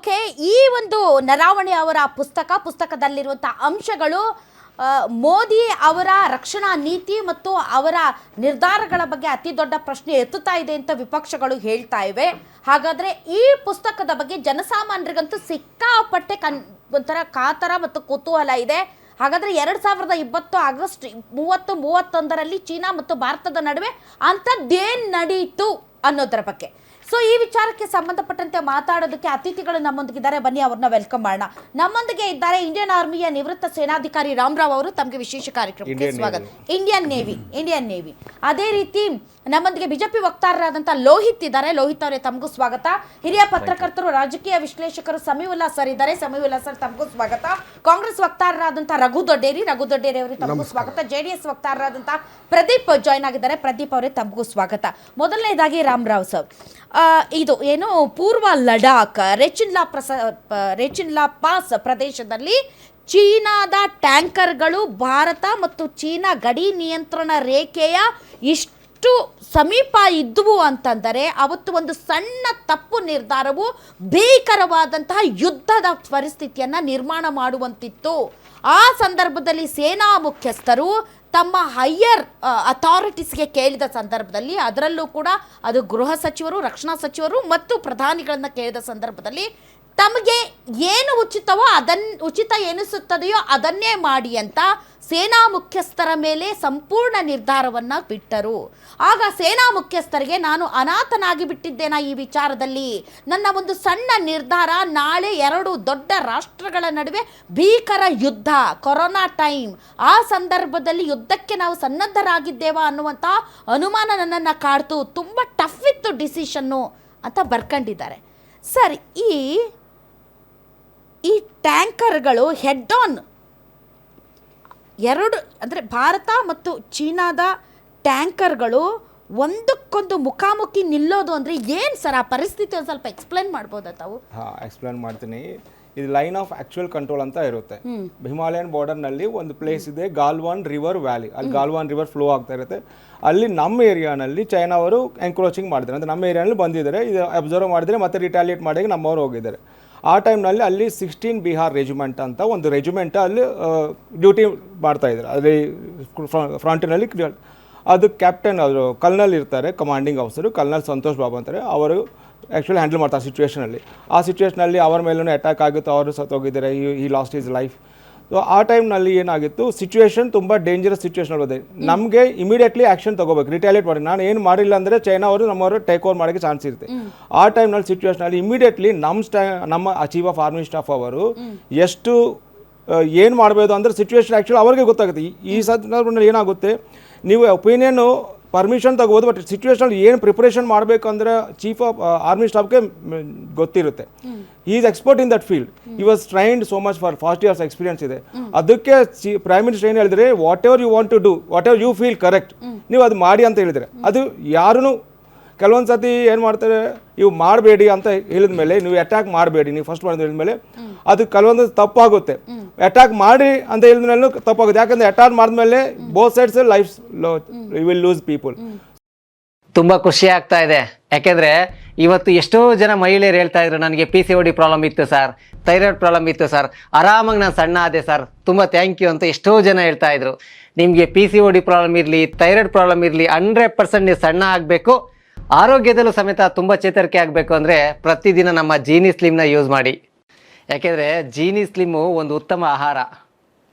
Okay, ಈ ಒಂದು ನರಾವಣೆ ಅವರ ಪುಸ್ತಕದಲ್ಲಿರುವಂಥ ಅಂಶಗಳು ಮೋದಿ ಅವರ ರಕ್ಷಣಾ ನೀತಿ ಮತ್ತು ಅವರ ನಿರ್ಧಾರಗಳ ಬಗ್ಗೆ ಅತಿ ದೊಡ್ಡ ಪ್ರಶ್ನೆ ಎತ್ತುತ್ತಾ ಇದೆ ಅಂತ ವಿಪಕ್ಷಗಳು ಹೇಳ್ತಾ ಇವೆ. ಹಾಗಾದರೆ ಈ ಪುಸ್ತಕದ ಬಗ್ಗೆ ಜನಸಾಮಾನ್ಯರಿಗಂತೂ ಸಿಕ್ಕಾಪಟ್ಟೆ ಒಂಥರ ಕಾತರ ಮತ್ತು ಕುತೂಹಲ ಇದೆ. ಹಾಗಾದರೆ 2020 ಆಗಸ್ಟ್ 30-31ರಲ್ಲಿ ಚೀನಾ ಮತ್ತು ಭಾರತದ ನಡುವೆ ಅಂಥದ್ದೇನು ನಡೀತು ಅನ್ನೋದರ ಬಗ್ಗೆ. ಸೊ ಈ ವಿಚಾರಕ್ಕೆ ಸಂಬಂಧಪಟ್ಟಂತೆ ಮಾತಾಡೋದಕ್ಕೆ ಅತಿಥಿಗಳು ನಮ್ಮೊಂದಿಗಿದ್ದಾರೆ. ಬನ್ನಿ ಅವ್ರನ್ನ ವೆಲ್ಕಮ್ ಮಾಡೋಣ. ನಮ್ಮೊಂದಿಗೆ ಇದ್ದಾರೆ ಇಂಡಿಯನ್ ಆರ್ಮಿಯ ನಿವೃತ್ತ ಸೇನಾಧಿಕಾರಿ ರಾಮರಾವ್ ಅವರು. ತಮಗೆ ವಿಶೇಷ ಕಾರ್ಯಕ್ರಮಕ್ಕೆ ಸ್ವಾಗತ. Indian navy. ಅದೇ ರೀತಿ ನಮ್ಮೊಂದಿಗೆ ಬಿಜೆಪಿ ವಕ್ತಾರರಾದಂಥ ಲೋಹಿತ್ ಇದ್ದಾರೆ. ಲೋಹಿತ್ ಅವರೇ, ತಮಗೂ ಸ್ವಾಗತ. ಹಿರಿಯ ಪತ್ರಕರ್ತರು, ರಾಜಕೀಯ ವಿಶ್ಲೇಷಕರು ಸಮೀವುಲ್ಲಾ ಸರ್ ಇದ್ದಾರೆ. ಸಮೀವುಲ್ಲಾ ಸರ್, ತಮಗೂ ಸ್ವಾಗತ. ಕಾಂಗ್ರೆಸ್ ವಕ್ತಾರರಾದಂಥ ರಘು ದೊಡ್ಡೇರಿ ಅವರಿಗೆ ತಮಗೂ ಸ್ವಾಗತ. JDS ವಕ್ತಾರರಾದಂಥ ಪ್ರದೀಪ್ ಜಾಯ್ನ್ ಆಗಿದ್ದಾರೆ. ಪ್ರದೀಪ್ ಅವರೇ, ತಮಗೂ ಸ್ವಾಗತ. ಮೊದಲನೇದಾಗಿ ರಾಮರಾವ್ ಸರ್, ಇದು ಏನು ಪೂರ್ವ ಲಡಾಖ್ ರೇಚಿನ್ಲಾ ಪಾಸ್ ಪ್ರದೇಶದಲ್ಲಿ ಚೀನಾದ ಟ್ಯಾಂಕರ್ಗಳು ಭಾರತ ಮತ್ತು ಚೀನಾ ಗಡಿ ನಿಯಂತ್ರಣ ರೇಖೆಯ ಇಷ್ಟು ಸಮೀಪ ಇದ್ವು ಅಂತಂದರೆ ಅವತ್ತು ಒಂದು ಸಣ್ಣ ತಪ್ಪು ನಿರ್ಧಾರವು ಭೀಕರವಾದಂತಹ ಯುದ್ಧದ ಪರಿಸ್ಥಿತಿಯನ್ನು ನಿರ್ಮಾಣ ಮಾಡುವಂತಿತ್ತು. ಆ ಸಂದರ್ಭದಲ್ಲಿ ಸೇನಾ ಮುಖ್ಯಸ್ಥರು ತಮ್ಮ ಹೈಯರ್ ಅಥಾರಿಟೀಸ್ಗೆ ಕೇಳಿದ ಸಂದರ್ಭದಲ್ಲಿ, ಅದರಲ್ಲೂ ಕೂಡ ಅದು ಗೃಹ ಸಚಿವರು, ರಕ್ಷಣಾ ಸಚಿವರು ಮತ್ತು ಪ್ರಧಾನಿಗಳನ್ನು ಕೇಳಿದ ಸಂದರ್ಭದಲ್ಲಿ ತಮಗೆ ಏನು ಉಚಿತ ಎನಿಸುತ್ತದೆಯೋ ಅದನ್ನೇ ಮಾಡಿ ಅಂತ ಸೇನಾ ಮುಖ್ಯಸ್ಥರ ಮೇಲೆ ಸಂಪೂರ್ಣ ನಿರ್ಧಾರವನ್ನು ಬಿಟ್ಟರು. ಆಗ ಸೇನಾ ಮುಖ್ಯಸ್ಥರಿಗೆ ನಾನು ಅನಾಥನಾಗಿ ಬಿಟ್ಟಿದ್ದೇನಾ ಈ ವಿಚಾರದಲ್ಲಿ, ನನ್ನ ಒಂದು ಸಣ್ಣ ನಿರ್ಧಾರ ನಾಳೆ 2 ದೊಡ್ಡ ರಾಷ್ಟ್ರಗಳ ನಡುವೆ ಭೀಕರ ಯುದ್ಧ, ಕೊರೋನಾ ಟೈಮ್, ಆ ಸಂದರ್ಭದಲ್ಲಿ ಯುದ್ಧಕ್ಕೆ ನಾವು ಸನ್ನದ್ಧರಾಗಿದ್ದೇವಾ ಅನ್ನುವಂಥ ಅನುಮಾನ ನನ್ನನ್ನು ಕಾಡ್ತು, ತುಂಬ ಟಫ್ ಇತ್ತು ಡಿಸಿಷನ್ನು ಅಂತ ಬರ್ಕೊಂಡಿದ್ದಾರೆ. ಸರ್, ಈ ಟ್ಯಾಂಕರ್ಗಳು ಹೆಡ್ ಆನ್ 2 ಅಂದರೆ ಭಾರತ ಮತ್ತು ಚೀನಾದ ಟ್ಯಾಂಕರ್ಗಳು ಒಂದಕ್ಕೊಂದು ಮುಖಾಮುಖಿ ನಿಲ್ಲೋದು ಅಂದರೆ ಏನು ಸರ್ ಆ ಪರಿಸ್ಥಿತಿ? ಒಂದು ಸ್ವಲ್ಪ ಎಕ್ಸ್ಪ್ಲೇನ್ ಮಾಡ್ಬೋದಾ ತಾವು? ಎಕ್ಸ್ಪ್ಲೇನ್ ಮಾಡ್ತೀನಿ. ಇದು ಲೈನ್ ಆಫ್ ಆಕ್ಚುಯಲ್ ಕಂಟ್ರೋಲ್ ಅಂತ ಇರುತ್ತೆ. ಹಿಮಾಲಯನ್ ಬಾರ್ಡರ್ನಲ್ಲಿ ಒಂದು ಪ್ಲೇಸ್ ಇದೆ, ಗಾಲ್ವಾನ್ ರಿವರ್ ವ್ಯಾಲಿ. ಅಲ್ಲಿ ಗಾಲ್ವಾನ್ ರಿವರ್ ಫ್ಲೋ ಆಗ್ತಾ ಇರುತ್ತೆ. ಅಲ್ಲಿ ನಮ್ಮ ಏರಿಯಾನಲ್ಲಿ ಚೈನಾ ಅವರು ಎನ್ಕ್ರೋಚಿಂಗ್ ಮಾಡಿದ್ದಾರೆ, ಅಂದರೆ ನಮ್ಮ ಏರಿಯಾನಲ್ಲಿ ಬಂದಿದ್ದಾರೆ, ಇದು ಅಬ್ಸರ್ವ್ ಮಾಡಿದರೆ ಮತ್ತೆ ರಿಟಾಲಿಯೇಟ್ ಮಾಡಿ ನಮ್ಮವರು ಹೋಗಿದ್ದಾರೆ. ಆ ಟೈಮ್ನಲ್ಲಿ ಅಲ್ಲಿ 16 ಬಿಹಾರ್ ರೆಜಿಮೆಂಟ್ ಅಂತ ಒಂದು ರೆಜಿಮೆಂಟ್ ಅಲ್ಲಿ ಡ್ಯೂಟಿ ಮಾಡ್ತಾಯಿದ್ದಾರೆ. ಅಲ್ಲಿ ಫ್ರಂಟಿನಲ್ಲಿ ಅದು ಕ್ಯಾಪ್ಟನ್, ಅವರು ಕಲ್ನಲ್ ಇರ್ತಾರೆ, ಕಮಾಂಡಿಂಗ್ ಆಫೀಸರು ಕಲ್ನಲ್ ಸಂತೋಷ್ ಬಾಬು ಅಂತಾರೆ. ಅವರು ಆ್ಯಕ್ಚುಲಿ ಹ್ಯಾಂಡಲ್ ಮಾಡ್ತಾರೆ ಸಿಚುವೇಷನಲ್ಲಿ. ಆ ಸಿಚುವೇಷನಲ್ಲಿ ಅವರ ಮೇಲೂ ಅಟ್ಯಾಕ್ ಆಗುತ್ತೆ, ಅವರು ಸತ್ತೋಗಿದ್ದಾರೆ, ಈ ಲಾಸ್ಟ್ ಈಸ್ ಲೈಫ್. ಸೊ ಆ ಟೈಮ್ನಲ್ಲಿ ಏನಾಗಿತ್ತು, ಸಿಚುವೇಷನ್ ತುಂಬ ಡೇಂಜರಸ್ ಸಿಚುವೇಷನ್ ಬಂದಿದೆ. ನಮಗೆ ಇಮಿಡಿಯೇಟ್ಲಿ ಆ್ಯಕ್ಷನ್ ತೊಗೋಬೇಕು, ರಿಟಾಲಿಯೇಟ್ ಮಾಡಿ. ನಾನು ಏನು ಮಾಡಿಲ್ಲ ಅಂದರೆ ಚೈನಾ ಅವರು ನಮ್ಮವರು ಟೇಕ್ ಓವರ್ ಮಾಡೋಕ್ಕೆ ಚಾನ್ಸ್ ಇರುತ್ತೆ. ಆ ಟೈಮ್ನಲ್ಲಿ ಸಿಚುವೇಷನಲ್ಲಿ ಇಮಿಡಿಯೇಟ್ಲಿ ನಮ್ಮ ಚೀಫ್ ಆಫ್ ಆರ್ಮಿ ಸ್ಟಾಫ್ ಅವರು ಎಷ್ಟು ಏನು ಮಾಡಬೇಕು ಅಂದರೆ ಸಿಚುವೇಷನ್ ಆ್ಯಕ್ಚುಲಿ ಅವ್ರಿಗೆ ಗೊತ್ತಾಗುತ್ತೆ. ಈ ಸಂದರ್ಭದಲ್ಲಿ ಏನಾಗುತ್ತೆ, ನೀವು ಒಪಿನಿಯನ್ನು ಪರ್ಮಿಷನ್ ತಗೋಬೋದು, ಬಟ್ ಸಿಚುವೇಷನಲ್ಲಿ ಏನು ಪ್ರಿಪ್ರೇಷನ್ ಮಾಡಬೇಕಂದ್ರೆ ಚೀಫ್ ಆಫ್ ಆರ್ಮಿ ಸ್ಟಾಫ್ಗೆ ಗೊತ್ತಿರುತ್ತೆ. He is expert in that field. He was trained so much for 40 years experience ಇದೆ. ಅದಕ್ಕೆ ಪ್ರೈಮ್ ಮಿನಿಸ್ಟರ್ ಏನು ಹೇಳಿದರೆ, whatever you want to do, whatever you feel correct, ನೀವು ಅದು ಮಾಡಿ ಅಂತ ಹೇಳಿದರೆ, ಅದು ಯಾರೂ ಕೆಲವೊಂದು ಸತಿ ಏನು ಮಾಡ್ತಾರೆ, ಇವು ಮಾಡಬೇಡಿ ಅಂತ ಹೇಳಿದ ಮೇಲೆ, ನೀವು ಅಟ್ಯಾಕ್ ಮಾಡಬೇಡಿ ನೀವು ಫಸ್ಟ್ ಮಾಡಿದ ಹೇಳಿದ್ಮೇಲೆ ಅದು ಕೆಲವೊಂದು ತಪ್ಪಾಗುತ್ತೆ. ಅಟ್ಯಾಕ್ ಮಾಡಿ ಅಂತ ಹೇಳಿದ್ಮೇಲೆ ತಪ್ಪಾಗುತ್ತೆ. ಯಾಕಂದರೆ ಅಟ್ಯಾಕ್ ಮಾಡಿದ್ಮೇಲೆ both sides life you will lose people. ತುಂಬ ಖುಷಿ ಆಗ್ತಾ ಇದೆ, ಯಾಕೆಂದರೆ ಇವತ್ತು ಎಷ್ಟೋ ಜನ ಮಹಿಳೆಯರು ಹೇಳ್ತಾ ಇದ್ರು, ನನಗೆ PCOD ಪ್ರಾಬ್ಲಮ್ ಇತ್ತು ಸರ್, ಥೈರಾಯ್ಡ್ ಪ್ರಾಬ್ಲಮ್ ಇತ್ತು ಸರ್, ಆರಾಮಾಗಿ ನಾನು ಸಣ್ಣ ಆದೆ ಸರ್, ತುಂಬ ಥ್ಯಾಂಕ್ ಯು ಅಂತ ಎಷ್ಟೋ ಜನ ಹೇಳ್ತಾ ಇದ್ರು. ನಿಮಗೆ PCOD ಪ್ರಾಬ್ಲಮ್ ಇರಲಿ, ಥೈರಾಯ್ಡ್ ಪ್ರಾಬ್ಲಮ್ ಇರಲಿ, 100% ನೀವು ಸಣ್ಣ ಆಗಬೇಕು, ಆರೋಗ್ಯದಲ್ಲೂ ಸಮೇತ ತುಂಬ ಚೇತರಿಕೆ ಆಗಬೇಕು ಅಂದರೆ ಪ್ರತಿದಿನ ನಮ್ಮ ಜೀನಿ ಸ್ಲಿಮ್ನ ಯೂಸ್ ಮಾಡಿ. ಯಾಕೆಂದರೆ ಜೀನಿ ಸ್ಲಿಮ್ಮು ಒಂದು ಉತ್ತಮ ಆಹಾರ.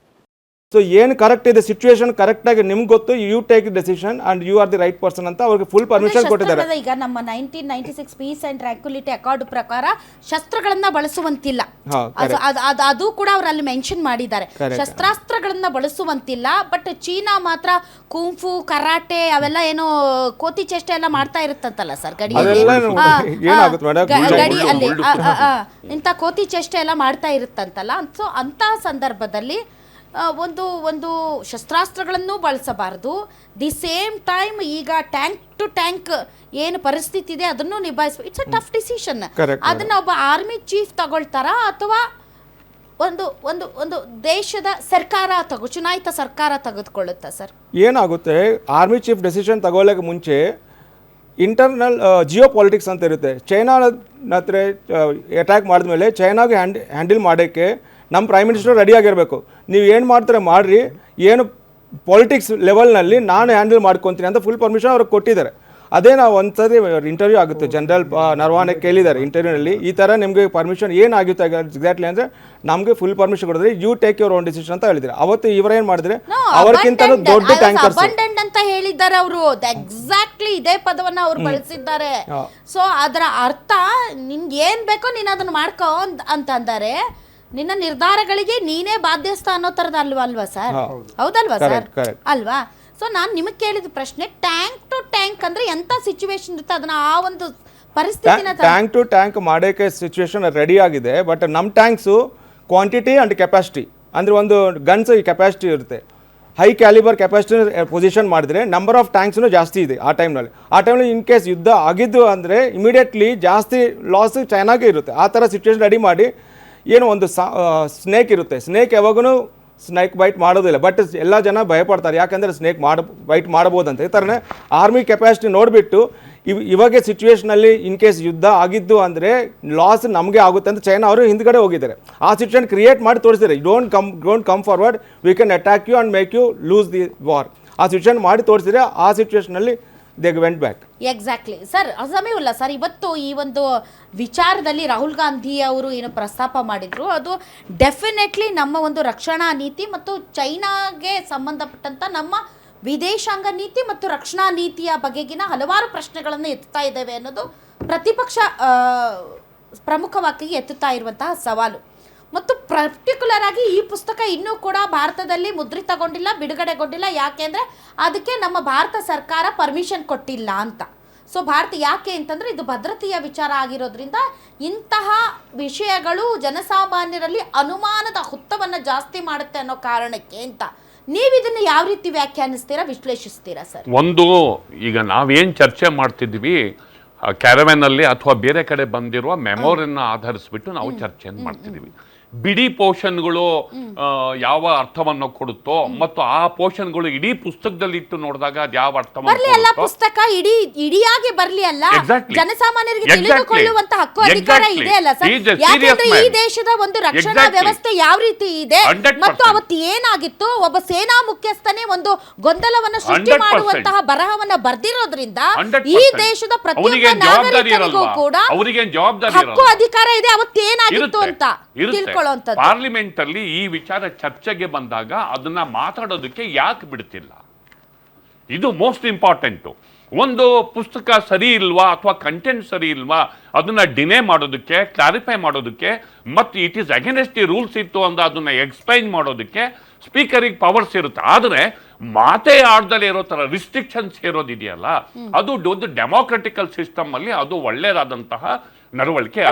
ಸೊ ಏನು ಕರೆಕ್ಟ್ ಇದೆ, ಸಿಚುವೇಶನ್ ಕರೆಕ್ಟಾಗಿ ನಿಮ್ಗೆ ಗೊತ್ತು, you take decision and you are the right person ಅಂತ ಅವ್ರಿಗೆ ಫುಲ್ ಪರ್ಮಿಷನ್ ಕೊಟ್ಟಿದ್ದಾರೆ. ಈಗ ನಮ್ಮ 1996 ಪೀಸ್ ಆ್ಯಂಡ್ ಟ್ರ್ಯಾಂಕ್ವಿಲಿಟಿ ಅಕಾರ್ಡ್ ಪ್ರಕಾರ ಶಸ್ತ್ರಗಳನ್ನ ಬಳಸುವಂತಿಲ್ಲ, ಅದು ಕೂಡ ಅವರು ಅಲ್ಲಿ ಮೆನ್ಷನ್ ಮಾಡಿದ್ದಾರೆ. ಶಸ್ತ್ರಾಸ್ತ್ರಗಳನ್ನ ಬಳಸುವಂತಿಲ್ಲ. ಬಟ್ ಚೀನಾ ಮಾತ್ರ ಕುಂಫು, ಕರಾಟೆ ಅವೆಲ್ಲ ಏನೋ ಕೋತಿ ಚೇಷ್ಟೆ ಎಲ್ಲ ಮಾಡ್ತಾ ಇರುತ್ತಂತಲ್ಲ ಸರ್ ಗಡಿಯಲ್ಲಿ, ಇಂಥ ಕೋತಿ ಚೇಷ್ಟೆ ಎಲ್ಲ ಮಾಡ್ತಾ ಇರುತ್ತಂತಲ್ಲ. ಸೊ ಅಂಥ ಸಂದರ್ಭದಲ್ಲಿ ಒಂದು ಶಸ್ತ್ರಾಸ್ತ್ರಗಳನ್ನು ಬಳಸಬಾರದು. ದಿ ಸೇಮ್ ಟೈಮ್ ಈಗ ಟ್ಯಾಂಕ್ ಟು ಟ್ಯಾಂಕ್ ಏನು ಪರಿಸ್ಥಿತಿ ಇದೆ ಅದನ್ನು ನಿಭಾಯಿಸಬೇಕು. It's a tough decision. ಅದನ್ನ ಒಬ್ಬ ಆರ್ಮಿ ಚೀಫ್ ತಗೊಳ್ತಾರಾ ಅಥವಾ ಒಂದು ದೇಶದ ಸರ್ಕಾರ ಚುನಾಯಿತ ಸರ್ಕಾರ ತೆಗೆದುಕೊಳ್ಳುತ್ತಾ ಸರ್? ಏನಾಗುತ್ತೆ, ಆರ್ಮಿ ಚೀಫ್ ಡೆಸಿಷನ್ ತಗೊಳ್ಳೋಕೆ ಮುಂಚೆ ಇಂಟರ್ನಲ್ ಜಿಯೋ ಪಾಲಿಟಿಕ್ಸ್ ಅಂತ ಇರುತ್ತೆ. ಚೈನಾ ಹತ್ರ ಅಟ್ಯಾಕ್ ಮಾಡಿದ್ಮೇಲೆ ಚೈನಾಗೆ ಹ್ಯಾಂಡಲ್ ಮಾಡೋಕ್ಕೆ ನಮ್ಮ ಪ್ರೈಮ್ ಮಿನಿಸ್ಟರ್ ರೆಡಿಯಾಗಿರಬೇಕು. ನೀವು ಏನು ಮಾಡ್ತಾರೆ ಮಾಡಿರಿ, ಏನು ಪಾಲಿಟಿಕ್ಸ್ ಲೆವೆಲ್ನಲ್ಲಿ ನಾನು ಹ್ಯಾಂಡಲ್ ಮಾಡ್ಕೊತೀನಿ ಅಂತ ಫುಲ್ ಪರ್ಮಿಷನ್ ಅವ್ರಿಗೆ ಕೊಟ್ಟಿದ್ದಾರೆ. ಅದೇ ನಾವು ಒಂದ್ಸರಿ ಇಂಟರ್ವ್ಯೂ ಆಗುತ್ತೆ, ಜನರಲ್ ನರವಾಣೆ ಕೇಳಿದ್ದಾರೆ ಇಂಟರ್ವ್ಯೂನಲ್ಲಿ, ಈ ಥರ ನಿಮಗೆ ಪರ್ಮಿಷನ್ ಏನಾಗುತ್ತೆ ಎಕ್ಸಾಕ್ಟ್ಲಿ ಅಂದರೆ ನಮಗೆ ಫುಲ್ ಪರ್ಮಿಷನ್ ಕೊಡಿದ್ರೆ you take your own decision ಅಂತ ಹೇಳಿದ್ರು. ಅವತ್ತು ಇವರೇನು ಮಾಡಿದ್ರೆ ಅವರಿಗಿಂತ ದೊಡ್ಡ ಟ್ಯಾಂಕರ್ಸ್ ಅಬಂಡೆಂಟ್ ಅಂತ ಹೇಳಿದ್ದಾರೆ ಅವರು. ಎಕ್ಸಾಕ್ಟ್ಲಿ ಇದೇ ಪದವನ್ನ ಅವ್ರು ಬಳಸಿದ್ದಾರೆ. ಸೊ ಅದರ ಅರ್ಥ ನಿನ್ಗೆ ಏನ್ ಬೇಕೋ ನೀನ್ ಅದನ್ನ ಮಾಡ್ಕೋ ಅಂತ ಅಂತಾರೆ. ನಿನ್ನ ನಿರ್ಧಾರಗಳಿಗೆ ನೀನೇ ಬಾಧ್ಯಸ್ಥ ಅನ್ನೋ ತರದ ಅಲ್ವಾ ಸರ್? ಹೌದಲ್ವಾ ಸರ್? ಅಲ್ವಾ? ಸೊ ನಾನು ನಿಮಗೆ ಕೇಳಿದ ಪ್ರಶ್ನೆ, ಟ್ಯಾಂಕ್ ಟು ಟ್ಯಾಂಕ್ ಅಂದ್ರೆ ಎಂತ ಸಿಚುವೇಶನ್ ಇರುತ್ತೆ ಅದನ್ನ ಆ ಒಂದು ಪರಿಸ್ಥಿತಿನ ಟ್ಯಾಂಕ್ ಟು ಟ್ಯಾಂಕ್ ಮಾಡೋಕ್ಕೆ ಸಿಚುವೇಶನ್ ರೆಡಿ ಆಗಿದೆ. ಬಟ್ ನಮ್ಮ ಟ್ಯಾಂಕ್ಸು ಕ್ವಾಂಟಿಟಿ ಆ್ಯಂಡ್ ಕೆಪಾಸಿಟಿ ಅಂದರೆ ಒಂದು ಗನ್ಸ್ ಕೆಪಾಸಿಟಿ ಇರುತ್ತೆ. ಹೈ ಕ್ಯಾಲಿಬರ್ ಕೆಪಾಸಿಟಿ ಪೊಸಿಷನ್ ಮಾಡಿದ್ರೆ ನಂಬರ್ ಆಫ್ ಟ್ಯಾಂಕ್ಸ್ನು ಜಾಸ್ತಿ ಇದೆ ಆ ಟೈಮ್ನಲ್ಲಿ ಇನ್ ಕೇಸ್ ಯುದ್ಧ ಆಗಿದ್ದು ಅಂದರೆ ಇಮಿಡಿಯೇಟ್ಲಿ ಜಾಸ್ತಿ ಲಾಸ್ ಚೈನಾಗೆ ಇರುತ್ತೆ. ಆ ಥರ ಸಿಚುವೇಶನ್ ರೆಡಿ ಮಾಡಿ, ಏನು ಒಂದು ಸ್ನೇಕ್ ಇರುತ್ತೆ, ಸ್ನೇಕ್ ಯಾವಾಗೂ ಸ್ನೇಕ್ ಬೈಟ್ ಮಾಡೋದಿಲ್ಲ, ಬಟ್ ಎಲ್ಲ ಜನ ಭಯಪಡ್ತಾರೆ ಯಾಕಂದರೆ ಸ್ನೇಕ್ ಬೈಟ್ ಮಾಡ್ಬೋದು ಅಂತ. ಈ ಥರನೇ ಆರ್ಮಿ ಕೆಪಾಸಿಟಿ ನೋಡಿಬಿಟ್ಟು ಇವಾಗೆ ಸಿಚುವೇಷನಲ್ಲಿ ಇನ್ ಕೇಸ್ ಯುದ್ಧ ಆಗಿದ್ದು ಅಂದರೆ ಲಾಸ್ ನಮಗೆ ಆಗುತ್ತೆ ಅಂತ ಚೈನಾ ಅವರು ಹಿಂದ್ಗಡೆ ಹೋಗಿದ್ದಾರೆ. ಆ ಸಿಚುವೇಶನ್ ಕ್ರಿಯೇಟ್ ಮಾಡಿ ತೋರಿಸಿದ್ದಾರೆ. Don't come forward, we can attack you and make you lose the war. ಆ ಸಿಚುವೇಶನ್ ಮಾಡಿ ತೋರಿಸಿದ್ರೆ ಆ ಸಿಚುವೇಷನಲ್ಲಿ they went back. Exactly sir. Samiulla sir, ಇವತ್ತು ಈ ಒಂದು ವಿಚಾರದಲ್ಲಿ ರಾಹುಲ್ ಗಾಂಧಿ ಅವರು ಏನು ಪ್ರಸ್ತಾಪ ಮಾಡಿದ್ರು ಅದು ಡೆಫಿನೆಟ್ಲಿ ನಮ್ಮ ಒಂದು ರಕ್ಷಣಾ ನೀತಿ ಮತ್ತು ಚೈನಾಗೆ ಸಂಬಂಧಪಟ್ಟಂತ ನಮ್ಮ ವಿದೇಶಾಂಗ ನೀತಿ ಮತ್ತು ರಕ್ಷಣಾ ನೀತಿಯ ಬಗೆಗಿನ ಹಲವಾರು ಪ್ರಶ್ನೆಗಳನ್ನು ಎತ್ತುತ್ತಾ ಇದ್ದೇವೆ ಅನ್ನೋದು ಪ್ರತಿಪಕ್ಷ ಪ್ರಮುಖವಾಗಿ ಎತ್ತುತ್ತಾ ಇರುವಂತಹ ಸವಾಲು. ಮತ್ತು ಪರ್ಟಿಕ್ಯುಲರ್ ಆಗಿ ಈ ಪುಸ್ತಕ ಇನ್ನೂ ಕೂಡ ಭಾರತದಲ್ಲಿ ಮುದ್ರಿತಗೊಂಡಿಲ್ಲ, ಬಿಡುಗಡೆಗೊಂಡಿಲ್ಲ. ಯಾಕೆಂದರೆ ಅದಕ್ಕೆ ನಮ್ಮ ಭಾರತ ಸರ್ಕಾರ ಪರ್ಮಿಷನ್ ಕೊಟ್ಟಿಲ್ಲ ಅಂತ. ಸೊ ಭಾರತ ಯಾಕೆ ಅಂತಂದರೆ ಇದು ಭದ್ರತೆಯ ವಿಚಾರ ಆಗಿರೋದ್ರಿಂದ ಇಂತಹ ವಿಷಯಗಳು ಜನಸಾಮಾನ್ಯರಲ್ಲಿ ಅನುಮಾನದ ಹುತ್ತವನ್ನು ಜಾಸ್ತಿ ಮಾಡುತ್ತೆ ಅನ್ನೋ ಕಾರಣಕ್ಕೆ ಅಂತ. ನೀವು ಇದನ್ನು ಯಾವ ರೀತಿ ವ್ಯಾಖ್ಯಾನಿಸ್ತೀರಾ, ವಿಶ್ಲೇಷಿಸ್ತೀರಾ ಸರ್? ಒಂದು, ಈಗ ನಾವೇನು ಚರ್ಚೆ ಮಾಡ್ತಿದ್ವಿ ಕ್ಯಾರವೆನಲ್ಲಿ ಅಥವಾ ಬೇರೆ ಕಡೆ ಬಂದಿರುವ ಮೆಮೊರಿಯನ್ನು ಆಧರಿಸ್ಬಿಟ್ಟು ನಾವು ಚರ್ಚೆಯನ್ನು ಮಾಡ್ತಿದ್ದೀವಿ. ಬಿಡಿ ಪೋರ್ಷನ್ಗಳು ಯಾವ ಅರ್ಥವನ್ನು ಕೊಡುತ್ತೋ ಮತ್ತು ಆ ಪೋರ್ಷನ್ಗಳು ಇಡೀ ಪುಸ್ತಕದಲ್ಲಿ ಇಟ್ಟು ನೋಡಿದಾಗ ಅದು ಯಾವ ಅರ್ಥವನ್ನು ಪುಸ್ತಕ ಇಡಿಯಾಗಿ ಬರ್ಲಿ ಅಲ್ಲ, ಜನಸಾಮಾನ್ಯರಿಗೆ ತಿಳಿದುಕೊಳ್ಳುವಂತ ಹಕ್ಕು ಅಧಿಕಾರ ಇದೆ ಅಲ್ಲ ಸರ್? ಯಾಕಂದ್ರೆ ಈ ದೇಶದ ಒಂದು ರಕ್ಷಣಾ ವ್ಯವಸ್ಥೆ ಯಾವ ರೀತಿ ಇದೆ ಮತ್ತು ಅವತ್ತು ಏನಾಗಿತ್ತು, ಒಬ್ಬ ಸೇನಾ ಮುಖ್ಯಸ್ಥನೇ ಒಂದು ಗೊಂದಲವನ್ನು ಸೃಷ್ಟಿ ಮಾಡುವಂತಹ ಬರಹವನ್ನ ಬರ್ದಿರೋದ್ರಿಂದ ಈ ದೇಶದ ಪ್ರತಿಯೊಬ್ಬ ನಾಗರಿಕರಿಗೂ ಕೂಡ ಹಕ್ಕು ಅಧಿಕಾರ ಇದೆ ಅವತ್ತೇನಾಗಿತ್ತು ಅಂತ ತಿಳ್ಕೊಳ್ಳುವಂಥದ್ದು. ಪಾರ್ಲಿಮೆಂಟ್ ಅಲ್ಲಿ ಈ ವಿಚಾರ ಚರ್ಚೆಗೆ ಬಂದಾಗ ಅದನ್ನ ಮಾತಾಡೋದಕ್ಕೆ ಯಾಕೆ ಬಿಡ್ತಿಲ್ಲ? ಇದು ಮೋಸ್ಟ್ ಇಂಪಾರ್ಟೆಂಟ್. ಒಂದು ಪುಸ್ತಕ ಸರಿ ಇಲ್ವಾ ಅಥವಾ ಕಂಟೆಂಟ್ ಸರಿ ಇಲ್ವಾ ಅದನ್ನ ಡಿನೇ ಮಾಡೋದಕ್ಕೆ, ಕ್ಲಾರಿಫೈ ಮಾಡೋದಕ್ಕೆ, ಮತ್ತು it is against the rules ಇತ್ತು ಅಂತ ಅದನ್ನ ಎಕ್ಸ್ಪ್ಲೈನ್ ಮಾಡೋದಕ್ಕೆ ಸ್ಪೀಕರಿಗೆ ಪವರ್ಸ್ ಇರುತ್ತೆ. ಆದರೆ ಮಾತೇ ಆಡ್ದಲೇ ಇರೋ ತರ ರಿಸ್ಟ್ರಿಕ್ಷನ್ಸ್ ಇರೋದಿದೆಯಲ್ಲ, ಅದು ಒಂದು ಡೆಮೋಕ್ರೆಟಿಕಲ್ ಸಿಸ್ಟಮ್ ಅಲ್ಲಿ ಅದು ಒಳ್ಳೆಯದಾದಂತಹ ನಡವಳಿಕೆ.